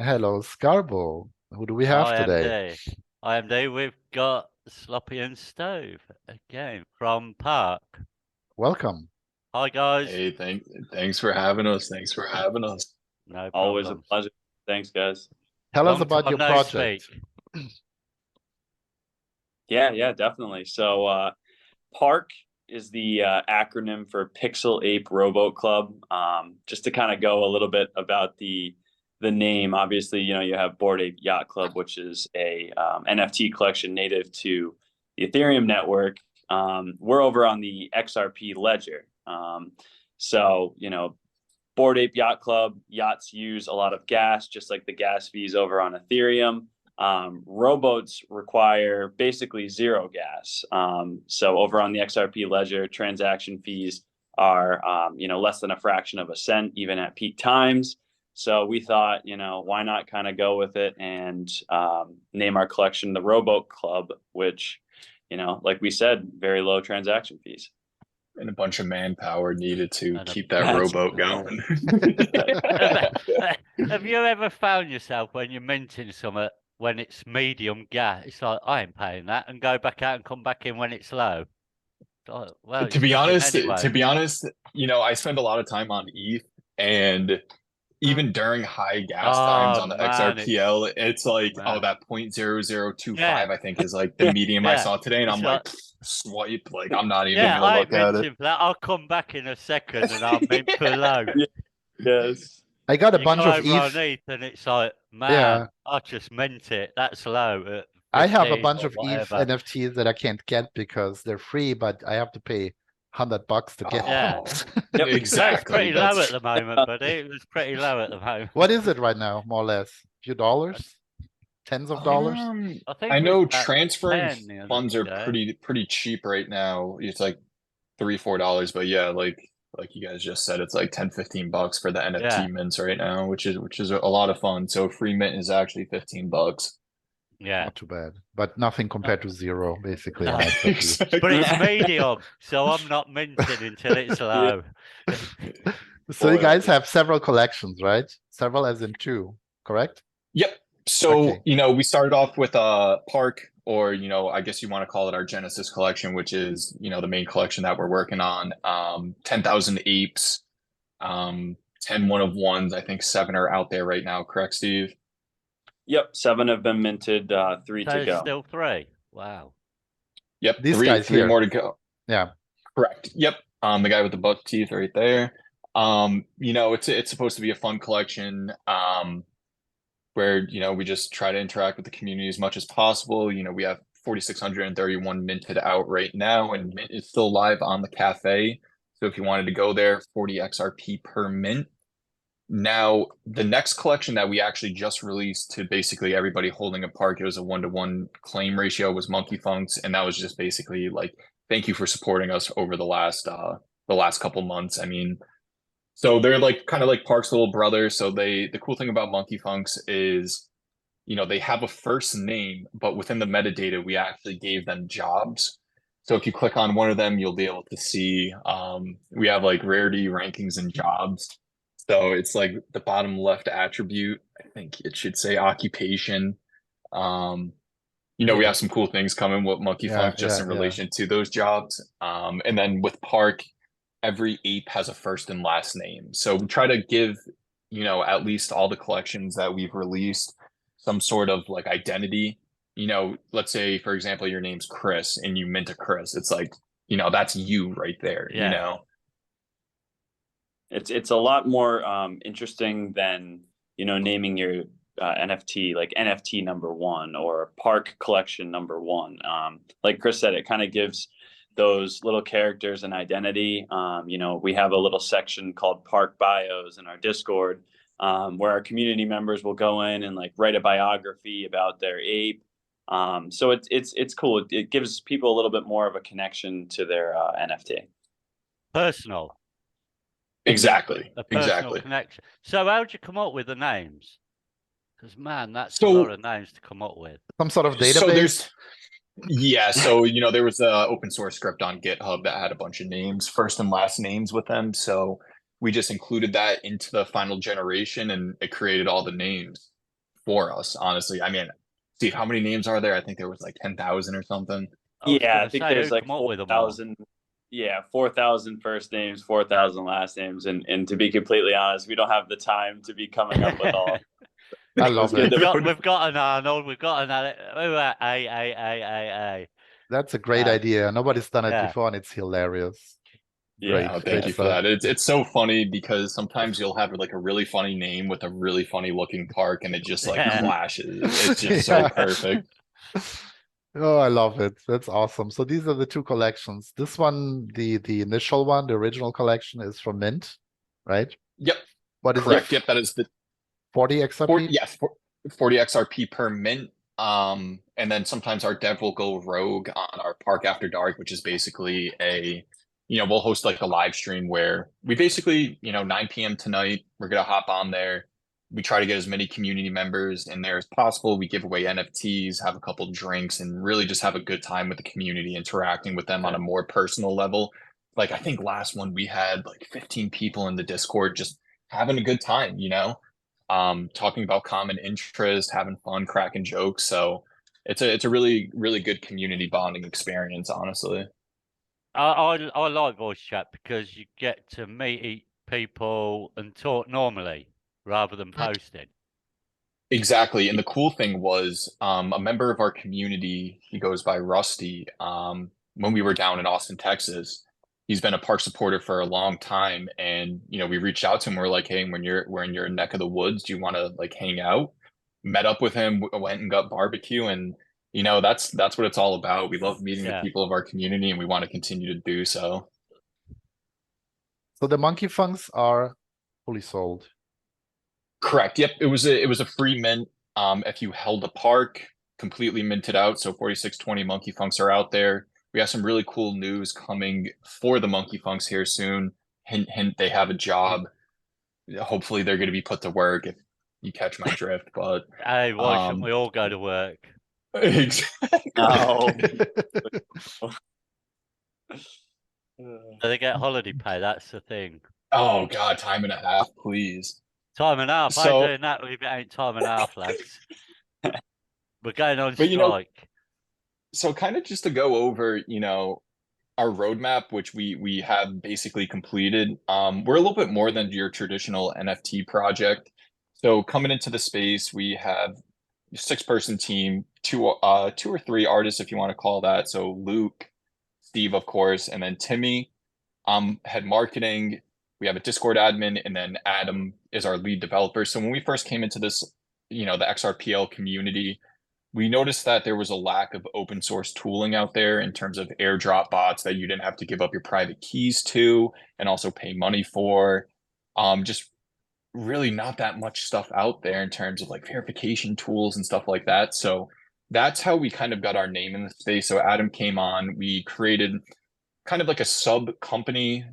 Hello, Scarbo. Who do we have today? IMD. IMD, we've got Sloppy and Stove again from PARC. Welcome. Hi, guys. Hey, thanks for having us. Thanks for having us. No Always a problems. pleasure. Thanks, guys. Tell us Long about time your no project. speak. Yeah, definitely. So, PARC is the acronym for Pixel Ape Rowboat Club. Just to kind of go a little bit about the name. Obviously, you have Bored Ape Yacht Club, which is a NFT collection native to the Ethereum network. We're over on the XRP ledger. So, Bored Ape Yacht Club, yachts use a lot of gas, just like the gas fees over on Ethereum. Rowboats require basically zero gas. So over on the XRP ledger, transaction fees are less than a fraction of a cent, even at peak times. So we thought, why not kind of go with it and name our collection the Rowboat Club, which, like we said, very low transaction fees. And a bunch of manpower needed to And keep that rowboat going. Have you ever found yourself when you're minting something when it's medium gas? It's like, I ain't paying that, and go back out and come back in when it's low. Oh, well, To be you're doing it honest, anyway. I spend a lot of time on ETH, and even during high gas times Oh on the man, XRPL, it's like, man. that 0.0025, Yeah. I think, is like the medium I Yeah. saw today, and It's I'm like, like, swipe, like I'm not even yeah, gonna I look ain't at it. minting for that. I'll come back in a second and I'll mint for low. Yes. I got a You bunch go of over on ETH. ETH and it's like, man, Yeah, I just mint it. That's low at I have a 15 bunch or of ETH whatever. NFTs that I can't get because they're free, but I have to pay $100 to get Yeah. them. Yep. No, it's Exactly. pretty low at That's the moment, buddy. It was pretty low at the moment. What is it right now, more or less? A few dollars? Tens of dollars? I I think it was know about transferring 10 the other funds are day. pretty cheap right now. It's like $3, $4, but yeah, like you guys just said, it's like 10, $15 for the Yeah, NFT mints right now, which is a lot of fun. So free mint is actually $15. yeah. Not too bad, but nothing No, compared to zero, basically, on no. XRP. But Exactly. it's medium, so I'm not minting until it's Yeah. low. So you guys Spoiled. have several collections, right? Several as in two, correct? Yep. So, Okay. we started off with PARC, or I guess you want to call it our Genesis collection, which is, the main collection that we're working on. 10,000 apes, 10 one of ones. I think 7 are out there right now, correct, Steve? Yep. 7 have been minted, 3 So to it's go. still 3. Wow. Yep, These three guys three here. more to go. Yeah. Correct. Yep. The guy with the buck teeth right there. It's supposed to be a fun collection, where, we just try to interact with the community as much as possible. We have 4,631 minted out right now, and mint is still live on the cafe. So if you wanted to go there, 40 XRP per mint. Now, the next collection that we actually just released to basically everybody holding a park, it was a 1-to-1 claim ratio, was Monkey Phunks, and that was just basically like, thank you for supporting us over the last couple months. I mean, so they're like kind of like Park's little brother. So the cool thing about Monkey Phunks is, they have a first name, but within the metadata, we actually gave them jobs. So if you click on one of them, you'll be able to see, we have like rarity rankings and jobs. So it's like the bottom left attribute. I think it should say occupation. We have some cool things coming with Monkey Yeah, Funk just yeah, in yeah. relation to those jobs. And then with Park, every ape has a first and last name. So we try to give, at least all the collections that we've released some sort of like identity. Let's say, for example, your name's Chris and you mint a Chris. It's like, that's you right there, Yeah. It's a lot more interesting than naming your NFT like NFT number 1 or PARC collection number 1. Like Chris said, it kind of gives those little characters an identity. We have a little section called PARC bios in our Discord, where our community members will go in and like write a biography about their ape. So it's cool. It gives people a little bit more of a connection to their NFT. Personal. Exactly. A personal Exactly. connection. So how'd you come up with the names? Because, man, that's a So, lot of names to come up with. Some sort of so database? there was a open source script on GitHub that had a bunch of names, first and last names with them. So we just included that into the final generation and it created all the names. for us, honestly. I mean, Steve, how many names are there? I think there was like 10,000 or something. I was Yeah, gonna I think say, there's who like come up with them all? 4,000. Yeah, 4,000 first names, 4,000 last names, and to be completely honest, we don't have the time to be coming up with all. I It was love good it. that We've got an Arnold, we've got an Ale- who A. That's a great Um, idea. Nobody's done it yeah. before, and it's hilarious. Yeah. Great, Oh, great thank you for stuff. that. It's so funny because sometimes you'll have like a really funny name with a really funny looking park, and it just like Yeah. clashes. It's just so Yeah. perfect. Oh, I love it. That's awesome. So these are the two collections. This one, the initial one, the original collection is from Mint, right? Yep, What is correct. it? Yep, that is the 40 XRP? 40 XRP per mint. And then sometimes our dev will go rogue on our Park After Dark, which is basically we'll host like a live stream where we basically, 9 p.m. tonight, we're gonna hop on there. We try to get as many community members in there as possible. We give away NFTs, have a couple drinks, and really just have a good time with the community, interacting with them on a more personal level. Like I think last one we had like 15 people in the Discord just having a good time, talking about common interest, having fun, cracking jokes. So it's a really, really good community bonding experience, honestly. I like voice chat because you get to meet people and talk normally rather than posting. Exactly. And the cool thing was, a member of our community, he goes by Rusty, when we were down in Austin, Texas, he's been a park supporter for a long time. And, we reached out to him. We're like, hey, we're in your neck of the woods, do you want to like hang out? Met up with him, went and got barbecue. And, that's what it's all about. We love meeting the Yeah. people of our community, and we want to continue to do so. So the monkey funks are fully sold. Correct. Yep. It was a free mint. If you held a park, completely minted out. So 4620 Monkey Funks are out there. We have some really cool news coming for the Monkey Funks here soon. Hint, hint, they have a job. Hopefully they're going to be put to work, if you catch my drift. But Hey, why shouldn't we all go to work? exactly. No. Do they get holiday pay? That's the thing. Oh God, time and a half, please. Time and a half. I So- ain't doing that if it ain't time and a half, lads. We're going on But, strike. So kind of just to go over, our roadmap, which we have basically completed. We're a little bit more than your traditional NFT project. So coming into the space, we have a 6-person team, two or three artists, if you want to call that. So Luke, Steve, of course, and then Timmy, head marketing. We have a Discord admin, and then Adam is our lead developer. So when we first came into this, the XRPL community, we noticed that there was a lack of open source tooling out there in terms of airdrop bots that you didn't have to give up your private keys to and also pay money for. Just really not that much stuff out there in terms of like verification tools and stuff like that. So that's how we kind of got our name in the space. So Adam came on, we created kind of like a sub company,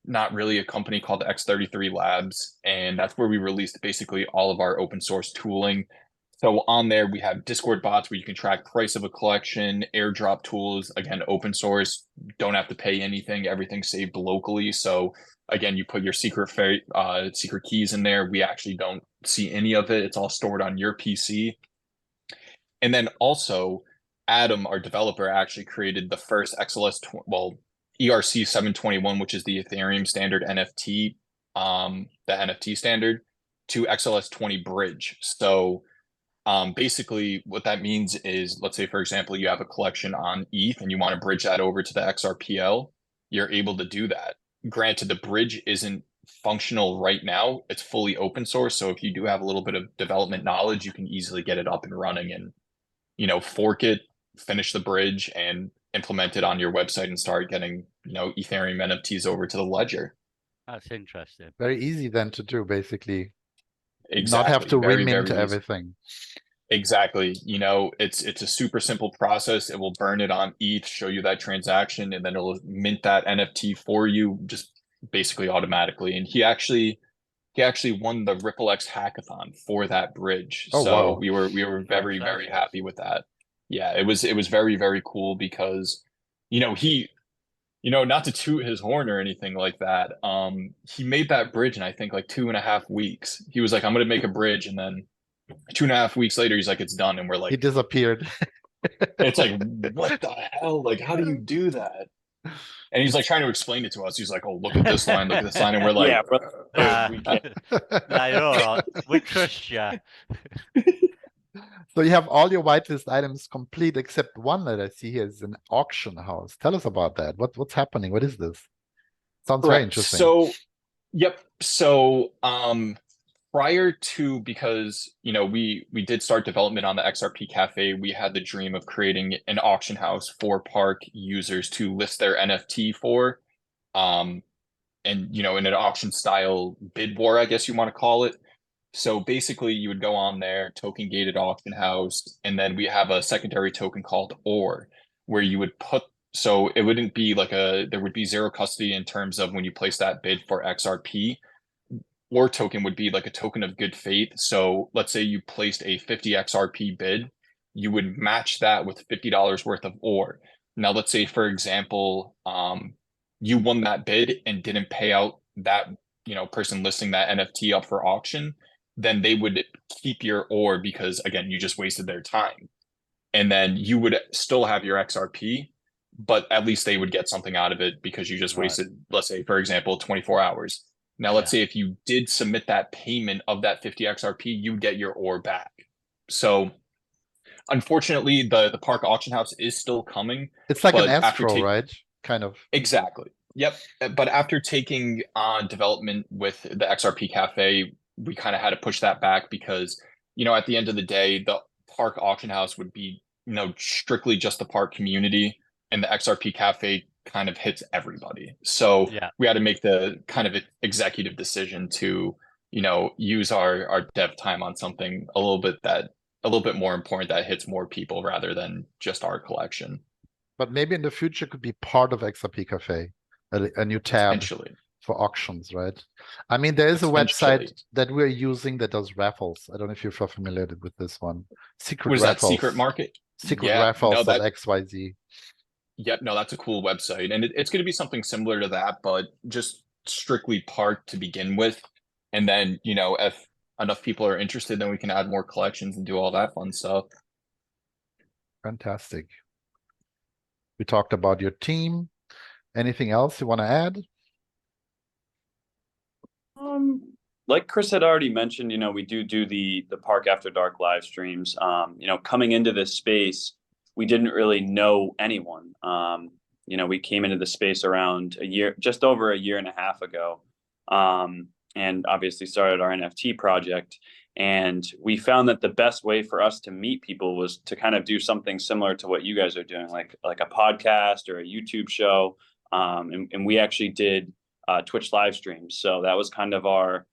not really a company, called X33 Labs. And that's where we released basically all of our open source tooling. So on there, we have Discord bots where you can track price of a collection, airdrop tools, again, open source, don't have to pay anything, everything's saved locally. So again, you put your secret keys in there. We actually don't see any of it. It's all stored on your PC. And then also, Adam, our developer, actually created the first ERC 721, which is the Ethereum standard NFT, the NFT standard, to XLS 20 bridge. So basically what that means is, let's say, for example, you have a collection on ETH and you want to bridge that over to the XRPL, you're able to do that. Granted, the bridge isn't functional right now. It's fully open source. So if you do have a little bit of development knowledge, you can easily get it up and running and, fork it, finish the bridge, and implement it on your website and start getting, Ethereum NFTs over to the ledger. That's interesting. Very easy then to do, basically. Exactly. Not have to Very, remint very easy. everything. Exactly. It's a super simple process. It will burn it on ETH, show you that transaction, and then it'll mint that NFT for you just basically automatically. And he actually won the RippleX hackathon for that bridge. Oh, So wow. we were very, very happy with that. Yeah, it was very, very cool because, he, not to toot his horn or anything like that. He made that bridge in, I think, like 2.5 weeks. He was like, I'm going to make a bridge, and then 2.5 weeks later, he's like, it's done. And we're He like, disappeared. it's like, what the hell? Like, how do you do that? And he's like trying to explain it to us. He's like, oh, look at this line, look at this line. And we're like, Yeah, Nah, we can't. nah, you're all right. We trust you. So you have all your whitelist items complete except one that I see here is an auction house. Tell us about that. What's happening? What is this? Sounds very Correct. interesting. So, yep. So, prior to, because, you know, we did start development on the XRP Cafe, we had the dream of creating an auction house for PARC users to list their NFT for, and, you know, in an auction style bid war, I guess you want to call it. So basically you would go on there, token gated auction house, and then we have a secondary token called OR, where you would put, so it wouldn't be like there would be zero custody in terms of when you place that bid for XRP. OR token would be like a token of good faith. So let's say you placed a 50 XRP bid, you would match that with $50 worth of OR. Now let's say, for example, you won that bid and didn't pay out that, you know, person listing that NFT up for auction, then they would keep your OR because, again, you just wasted their time. And then you would still have your XRP, but at least they would get something out of it because you just Right. wasted, let's say, for example, 24 hours. Now, let's say if you did submit that payment of that 50 XRP, you would get your OR back. So unfortunately, the PARC auction house is still coming. It's like an but after escrow, right? Kind of. Exactly. Yep. But after taking on development with the XRP Cafe, we kind of had to push that back because, you know, at the end of the day, the PARC auction house would be, you know, strictly just the PARC community, and the XRP Cafe kind of hits everybody. So Yeah. we had to make the kind of executive decision to, you know, use our dev time on something a little bit more important that hits more people rather than just our collection. But maybe in the future could be part of XRP Cafe, a new tab Potentially. for auctions, right? I mean, there is a Potentially. website that we're using that does raffles. I don't know if you're familiar with this one. Secret What is that, raffles. Secret Market? Secret Yeah, raffles no, that- XYZ. Yep, no, that's a cool website. And it's going to be something similar to that, but just strictly PARC to begin with. And then, you know, if enough people are interested, then we can add more collections and do all that fun stuff. Fantastic. We talked about your team. Anything else you want to add? Like Chris had already mentioned, you know, we do the PARC After Dark live streams. You know, coming into this space, we didn't really know anyone. You know, we came into the space around just over a year and a half ago, and obviously started our NFT project. And we found that the best way for us to meet people was to kind of do something similar to what you guys are doing, like a podcast or a YouTube show. And we actually did Twitch live streams. So that was kind of our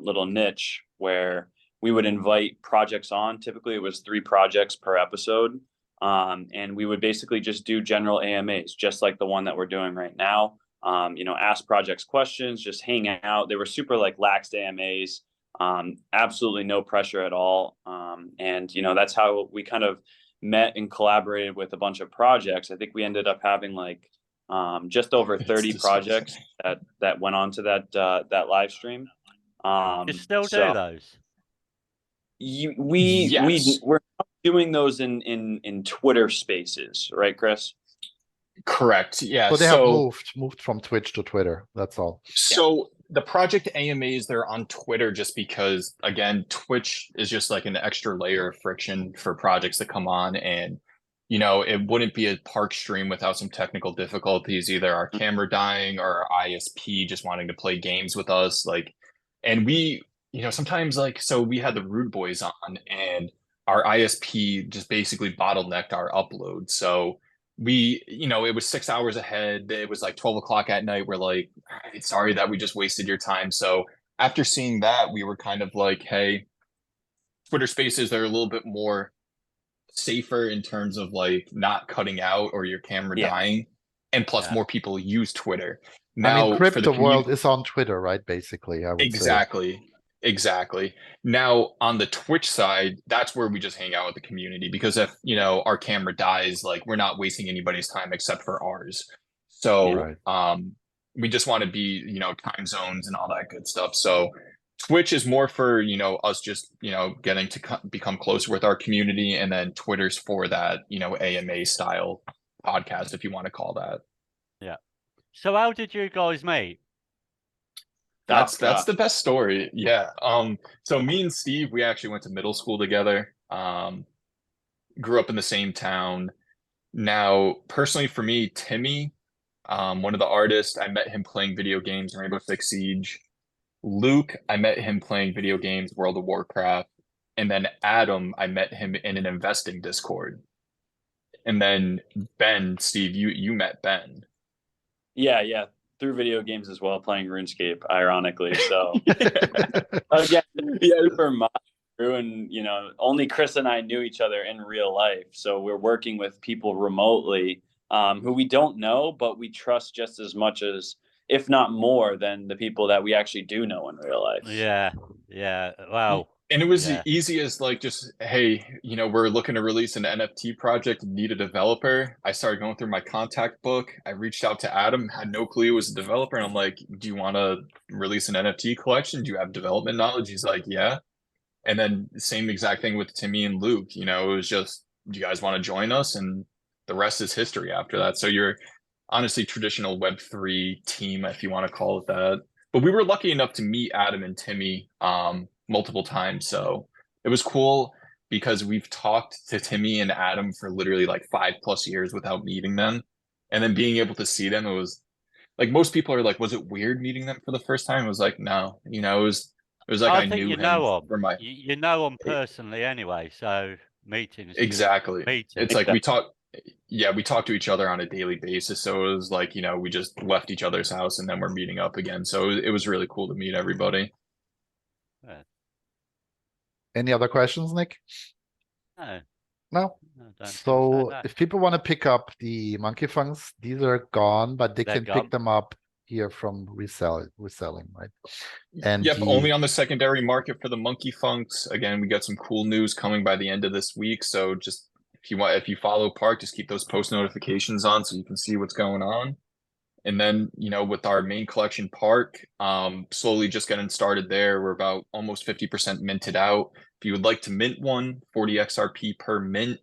little niche where we would invite projects on. Typically it was 3 projects per episode. And we would basically just do general AMAs, just like the one that we're doing right now. You know, ask projects questions, just hang out. They were super like laxed AMAs, absolutely no pressure at all. And, you know, that's how we kind of met and collaborated with a bunch of projects. I think we ended up having like just over 30 projects that went on to that live stream. You still do those? We're doing those in Twitter Spaces, right, Chris? Correct. Yeah. So they have moved from Twitch to Twitter. That's all. So the project AMAs, they're on Twitter just because, again, Twitch is just like an extra layer of friction for projects that come on. And, you know, it wouldn't be a PARC stream without some technical difficulties, either our camera dying or our ISP just wanting to play games with us. Like, and we, you know, sometimes like, so we had the Rude Boys on and our ISP just basically bottlenecked our upload. So we, you know, it was 6 hours ahead. It was like 12 o'clock at night. We're like, sorry that we just wasted your time. So after seeing that, we were kind of like, hey, Twitter Spaces, they're a little bit more safer in terms of like not cutting out or your camera dying. And plus more people use Twitter. Now, I mean, crypto world is on Twitter, right? Basically, I would say. Exactly. Now on the Twitch side, that's where we just hang out with the community, because if, you know, our camera dies, like we're not wasting anybody's time except for ours. So we just want to be, you know, time zones and all that good stuff. So Twitch is more for, you know, us just, you know, getting to become closer with our community, and then Twitter's for that, you know, AMA style podcast, if you want to call that. So how did you guys meet? That's the best story. Yeah. So me and Steve, we actually went to middle school together. Grew up in the same town. Now, personally for me, Timmy, one of the artists, I met him playing video games in Rainbow Six Siege. Luke, I met him playing video games, World of Warcraft. And then Adam, I met him in an investing Discord. And then Ben, Steve, you met Ben. Yeah, through video games as well, playing RuneScape, ironically. So again, super much true, and you know, only Chris and I knew each other in real life. So we're working with people remotely, who we don't know, but we trust just as much as, if not more, than the people that we actually do know in real life. Yeah. Wow. And it was Yeah. easy as like, just, hey, you know, we're looking to release an NFT project, need a developer. I started going through my contact book. I reached out to Adam, had no clue he was a developer. And I'm like, do you want to release an NFT collection? Do you have development knowledge? He's like, yeah. And then same exact thing with Timmy and Luke. You know, it was just, do you guys want to join us? And the rest is history after that. So you're honestly traditional Web3 team, if you want to call it that. But we were lucky enough to meet Adam and Timmy multiple times. So it was cool because we've talked to Timmy and Adam for literally like 5+ years without meeting them. And then being able to see them, it was like, most people are like, was it weird meeting them for the first time? It was like, no, you know, it was like I think knew you him know them. from my You know them personally anyway. So meetings. exactly. Meeting. It's like we talk to each other on a daily basis. So it was like, you know, we just left each other's house and then we're meeting up again. So it was really cool to meet everybody. Yeah. Any other questions, Nick? No. No? I don't think So no. if people want to pick up the monkey Phunks, these are gone, but they They're can gone. pick them up here from reselling, right? And Yep, the- only on the secondary market for the monkey Phunks. Again, we got some cool news coming by the end of this week. So just if you follow PARC, just keep those post notifications on so you can see what's going on. And then, you know, with our main collection PARC, slowly just getting started there. We're about almost 50% minted out. If you would like to mint one, 40 XRP per mint.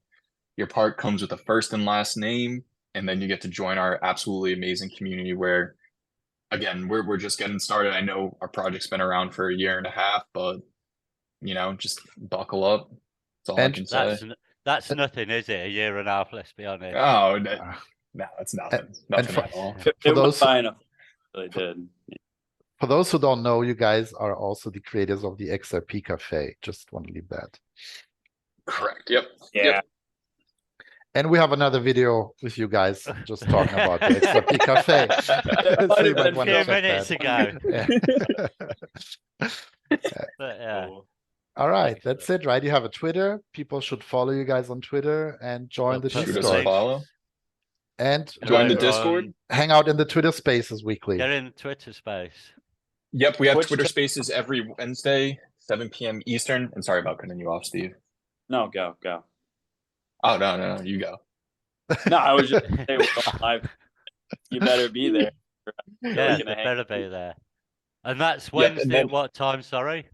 Your PARC comes with a first and last name, and then you get to join our absolutely amazing community where, again, we're just getting started. I know our project's been around for a year and a half, but you know, just buckle up. That's all I And can say. That's nothing, is it? A year and a half, let's be honest. Oh, no, it's nothing. Nothing for- at all. for It was those fine. Really did. for those who don't know, you guys are also the creators of the XRP Cafe. Just want to leave that. Correct. Yep. Yeah. Yep. And we have another video with you guys just talking about the XRP Cafe. So you might A want few to check minutes that. ago. Yeah. But yeah. Cool. All right, Excellent. that's it, right? You have a Twitter. People should follow you guys on Twitter and join the Put Shoot us a Discord. follow. And Join the Later Discord. on, hang out in the Twitter spaces weekly. Get in the Twitter space. Yep, we have Twitch Twitter chat- Spaces every Wednesday, 7 p.m. Eastern. And sorry about cutting you off, Steve. No, go. Oh no, you go. No, I was just saying, we're going live. You better be there. Yeah, gonna they hang- better be there. And that's Yep, and Wednesday then- at what time, sorry?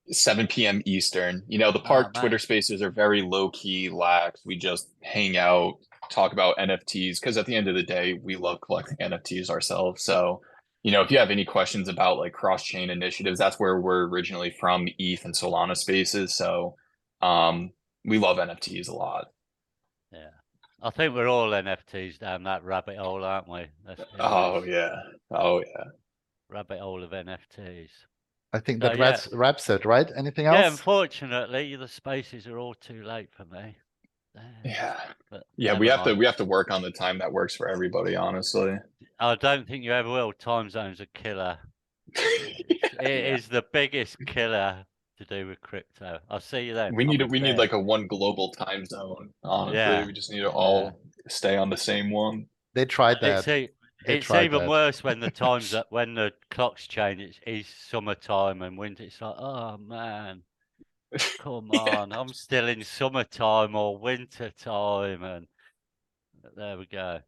7 p.m. Eastern. You know, the Oh, PARC man. Twitter Spaces are very low key, lax. We just hang out, talk about NFTs, because at the end of the day, we love collecting NFTs ourselves. So, you know, if you have any questions about like cross chain initiatives, that's where we're originally from, ETH and Solana Spaces. So, we love NFTs a lot. Yeah. I think we're all NFTs down that rabbit hole, aren't we? Let's be Oh honest. yeah, oh yeah. Rabbit hole of NFTs. I think So, that yeah. wraps it, right? Anything Yeah, else? unfortunately, the spaces are all too late for me. Yeah. But Yeah, never mind. we have to work on the time that works for everybody, honestly. I don't think you ever will. Time zone's a killer. It is the biggest killer to do with crypto. I'll see you then. We need I'm in we need bed. like a one global time zone. Honestly, Yeah. we just need to all stay on the same one. They tried that. It's tried even that. worse when the times that when the clocks change. It's summertime and winter. It's like, oh man, come on! I'm still in summertime or winter time, and there we go.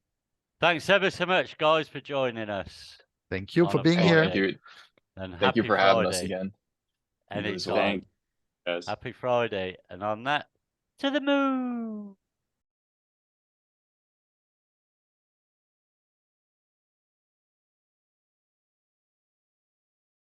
Thanks ever so much, guys, for joining us. Thank you On for a being Hey, here. thank you. And Thank you happy for having us Friday. again. You as Anytime. well. Thank you, guys. Happy Friday. And on that, to the moon.